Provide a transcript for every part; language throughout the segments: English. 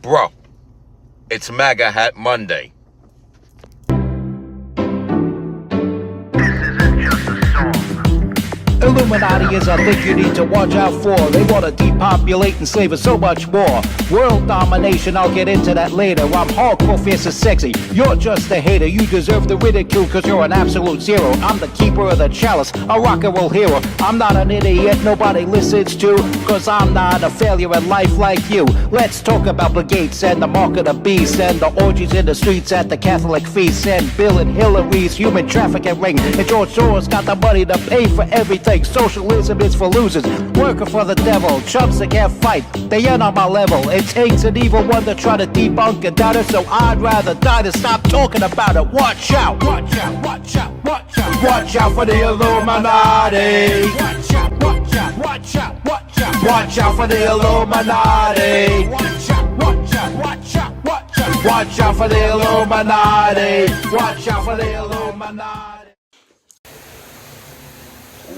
Bro, it's MAGA Hat Monday. Illuminati is a thing you need to watch out for. They want to depopulate and slave us so much more. World domination, I'll get into that later. I'm hardcore, fierce and sexy. You're just a hater. You deserve the ridicule because you're an absolute zero. I'm the keeper of the chalice, a rock and roll hero. I'm not an idiot nobody listens to, because I'm not a failure in life like you. Let's talk about Bill Gates and the mark of the beast and the orgies in the streets at the Catholic feasts and Bill and Hillary's human trafficking ring. And George Soros got the money to pay for everything. Socialism is for losers, working for the devil, chumps that can't fight, they ain't on my level. It takes an evil one to try to debunk and doubt it, so I'd rather die than stop talking about it. Watch out, watch out, watch out, watch out, watch out for the Illuminati. Watch out, watch out, watch out, watch out, watch out for the Illuminati. Watch out, watch out, watch out, watch out, watch out for the Illuminati. Watch out for the Illuminati.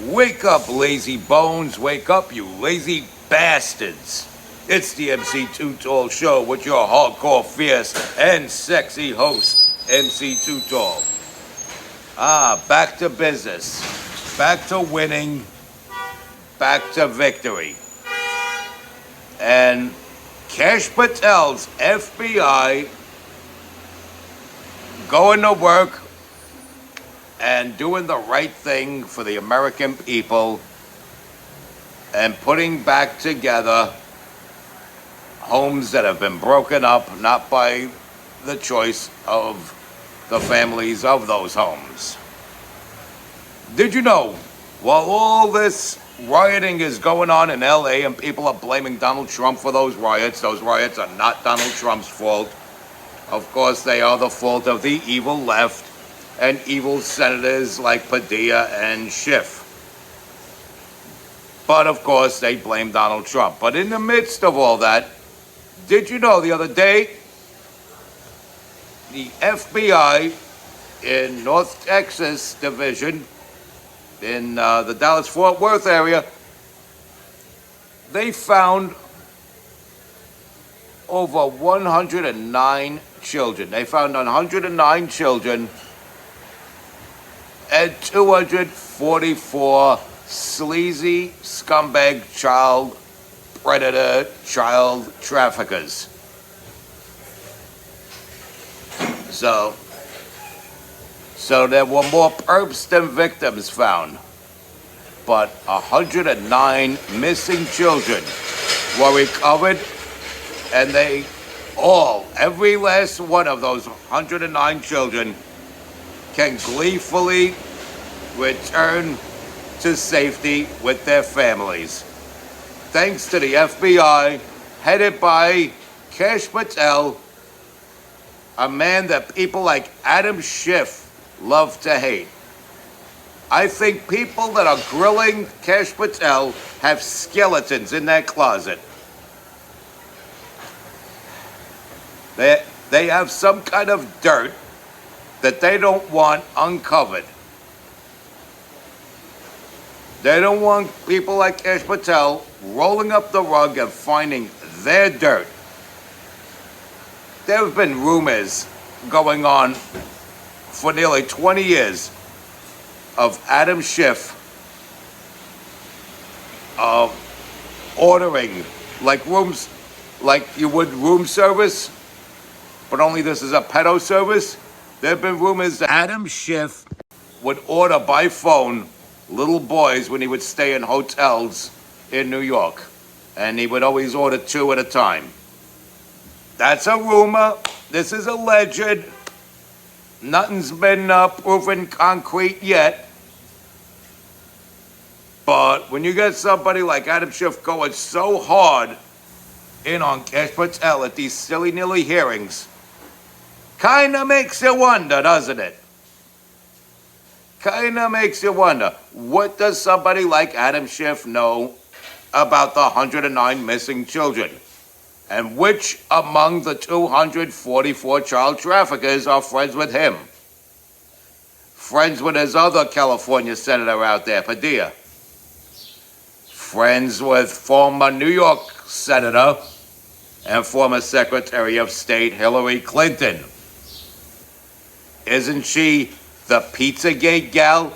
Wake up, lazy bones. Wake up, you lazy bastards. It's the MC Too Tall Show with your hardcore, fierce, and sexy host, MC Too Tall. Back to business. Back to winning. Back to victory. And Kash Patel's FBI going to work and doing the right thing for the American people and putting back together homes that have been broken up, not by the choice of the families of those homes. Did you know, while all this rioting is going on in LA and people are blaming Donald Trump for those riots are not Donald Trump's fault. Of course, they are the fault of the evil left and evil senators like Padilla and Schiff. But of course, they blame Donald Trump. But in the midst of all that, did you know the other day, the FBI in North Texas Division, in the Dallas-Fort Worth area, they found over 109 children. They found 109 children and 244 sleazy scumbag child predator child traffickers. So there were more perps than victims found, but 109 missing children were recovered, and every last one of those 109 children can gleefully return to safety with their families. Thanks to the FBI, headed by Kash Patel, a man that people like Adam Schiff love to hate. I think people that are grilling Kash Patel have skeletons in their closet. They have some kind of dirt that they don't want uncovered. They don't want people like Kash Patel rolling up the rug and finding their dirt. There have been rumors going on for nearly 20 years of Adam Schiff ordering rooms, like you would room service, but only this is a pedo service. There have been rumors that Adam Schiff would order by phone little boys when he would stay in hotels in New York. And he would always order 2 at a time. That's a rumor. This is alleged. Nothing's been proven concrete yet. But when you get somebody like Adam Schiff going so hard in on Kash Patel at these silly nilly hearings, kinda makes you wonder, doesn't it? Kinda makes you wonder, what does somebody like Adam Schiff know about the 109 missing children? And which among the 244 child traffickers are friends with him? Friends with his other California senator out there, Padilla. Friends with former New York Senator and former Secretary of State Hillary Clinton. Isn't she the Pizzagate gal?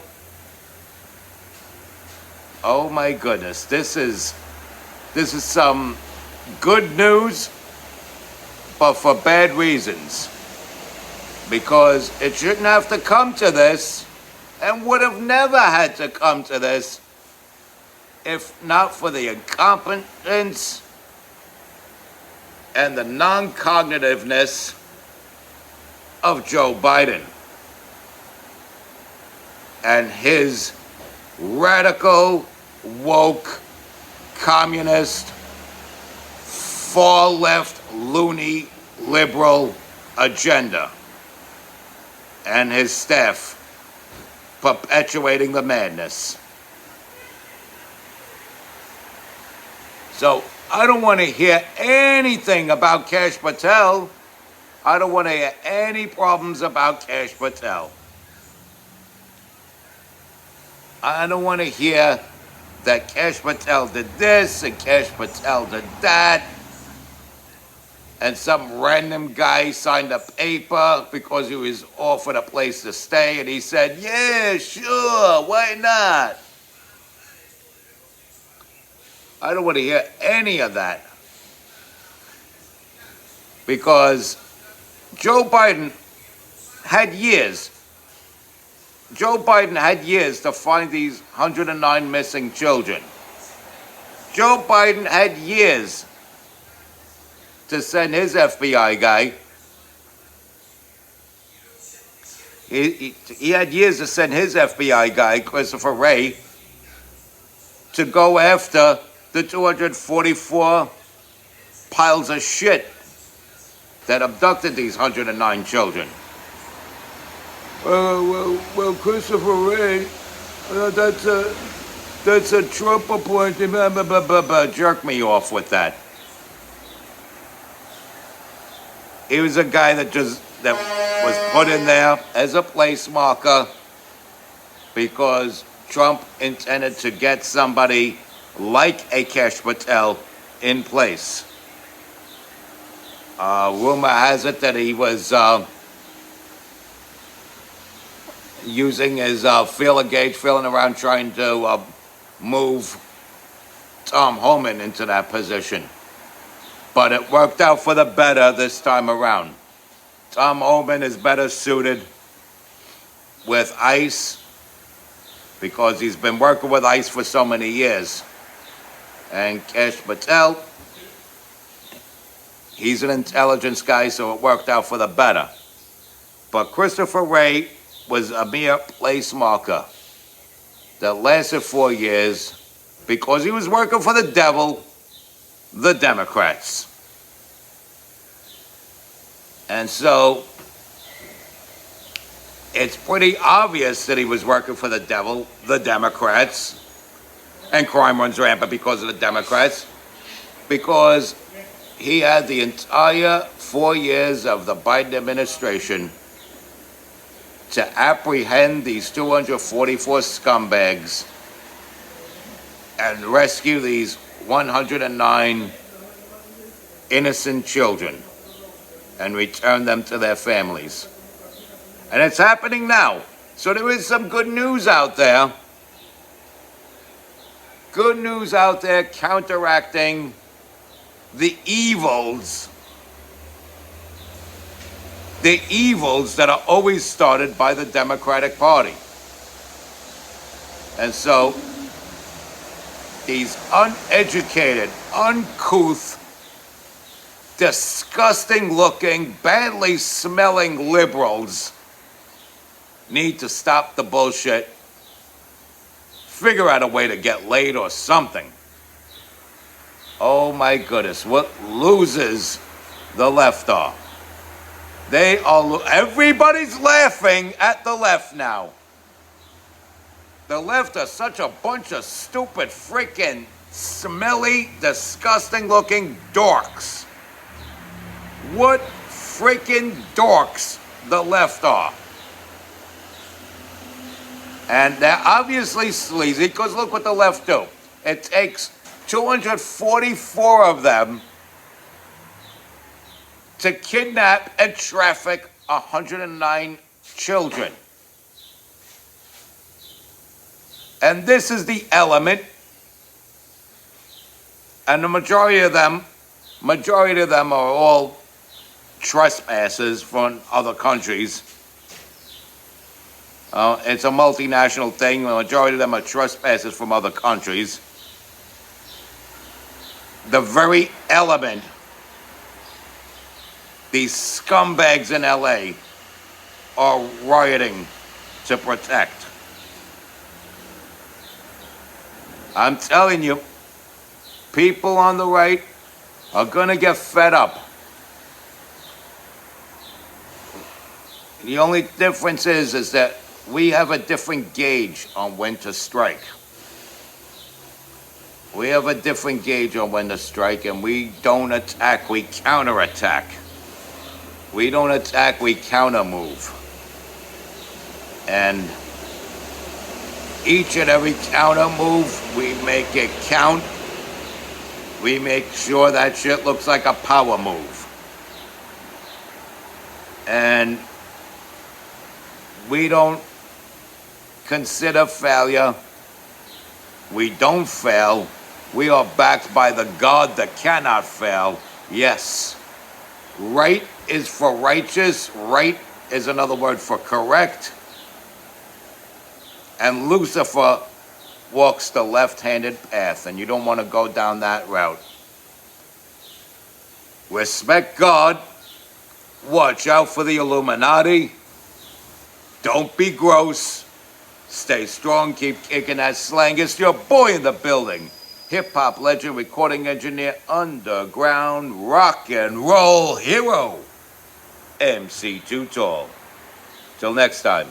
Oh my goodness, this is some good news, but for bad reasons. Because it shouldn't have to come to this, and would have never had to come to this if not for the incompetence and the non-cognitiveness of Joe Biden and his radical, woke, communist, far-left, loony, liberal agenda, and his staff perpetuating the madness. So I don't want to hear anything about Kash Patel. I don't want to hear any problems about Kash Patel. I don't want to hear that Kash Patel did this and Kash Patel did that. And some random guy signed a paper because he was offered a place to stay and he said, yeah, sure, why not? I don't want to hear any of that. Because Joe Biden had years. Joe Biden had years to find these 109 missing children. Joe Biden had years to send his FBI guy. He had years to send his FBI guy, Christopher Wray, to go after the 244 piles of shit that abducted these 109 children. Well, Christopher Wray, that's a Trump appointment. Jerk me off with that. He was a guy that was put in there as a place marker because Trump intended to get somebody like a Kash Patel in place. Rumor has it that he was using his feeler gauge, feeling around trying to move Tom Homan into that position. But it worked out for the better this time around. Tom Homan is better suited with ICE because he's been working with ICE for so many years. And Kash Patel, he's an intelligence guy, so it worked out for the better. But Christopher Wray was a mere place marker that lasted 4 years because he was working for the devil, the Democrats. And so it's pretty obvious that he was working for the devil, the Democrats, and crime runs rampant because of the Democrats, because he had the entire 4 years of the Biden administration to apprehend these 244 scumbags and rescue these 109 innocent children and return them to their families. And it's happening now. So there is some good news out there. Good news out there counteracting the evils that are always started by the Democratic Party. And so these uneducated, uncouth, disgusting looking, badly smelling liberals need to stop the bullshit, figure out a way to get laid or something. Oh my goodness, what losers the left are. Everybody's laughing at the left now. The left are such a bunch of stupid, freaking, smelly, disgusting looking dorks. What freaking dorks the left are. And they're obviously sleazy, because look what the left do. It takes 244 of them to kidnap and traffic 109 children. And this is the element, and the majority of them are all trespassers from other countries. It's a multinational thing. The majority of them are trespassers from other countries. The very element these scumbags in LA are rioting to protect. I'm telling you, people on the right are gonna get fed up. The only difference is that we have a different gauge on when to strike. We have a different gauge on when to strike, and we don't attack, we counterattack. We don't attack, we counter move. And each and every counter move, we make it count. We make sure that shit looks like a power move. And we don't consider failure. We don't fail. We are backed by the God that cannot fail. Yes. Right is for righteous. Right is another word for correct. And Lucifer walks the left-handed path, and you don't want to go down that route. Respect God. Watch out for the Illuminati. Don't be gross. Stay strong. Keep kicking that slang. It's your boy in the building. Hip-hop legend, recording engineer, underground rock and roll hero, MC Too Tall. Till next time.